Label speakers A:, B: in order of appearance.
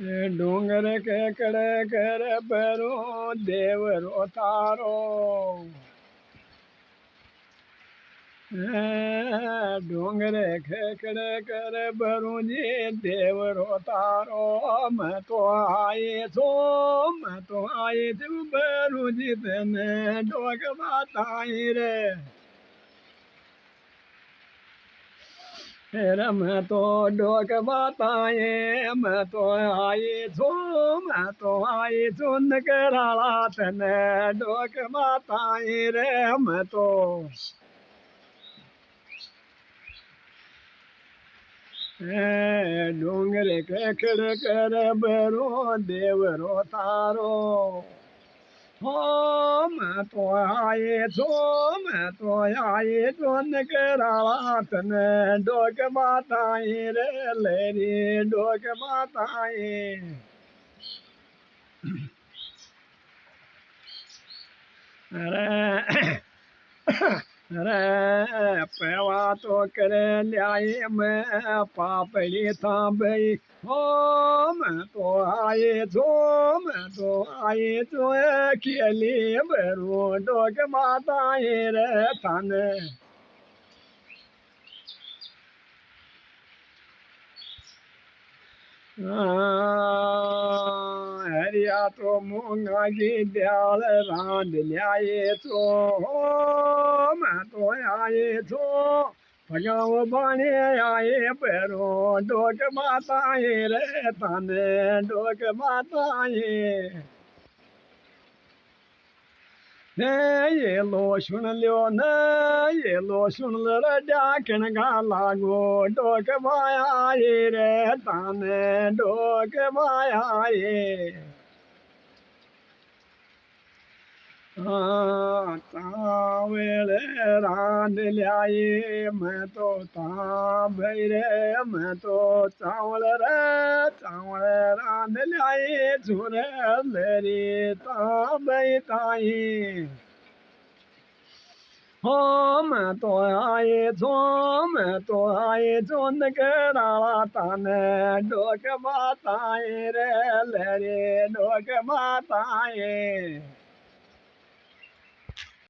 A: डूंगर के कड़े कर भरो देवरो तारो डूंगर के कड़े कर भरू जी देवरो तारो मैं तो आए सो मैं तो आए तू भरू जी तेने डोक बताई रे मैं तो डोक बताए मैं तो आई छो मैं तो आई सुन कराला तने डोक बताए रे मैं तो डूंगर के खड़ कर बरो देवरो तारो हो मैं तो आए छो मैं तो आए सुन कराला तने डोक बताए रे लेरी डोक बताए अरे अरे पेवा तो करे ल्याई मैं पापड़ी थांबई हो मैं तो आए छो मैं तो आए छो केली भरू डोक माताए रे थाने हरिया तो मूंगा की द्याल रांध ल्याए छो मैं तो आए छो भगाव बाणे आए पेरो डोक माताए रे थाने डोक माताए ने ये लो सुन लियो न ये लो सुन रे डाकण गा लागो डोक माया रे थाने डोक माया तावेले रांध ल्याई मैं तो तांबई रे मैं तो चावल रे चावल रांध ल्याई झुरे लेरी तांबई ताई हो मैं तो आए छो नकराला ताने डोक माताए रे लेरी डोक माताए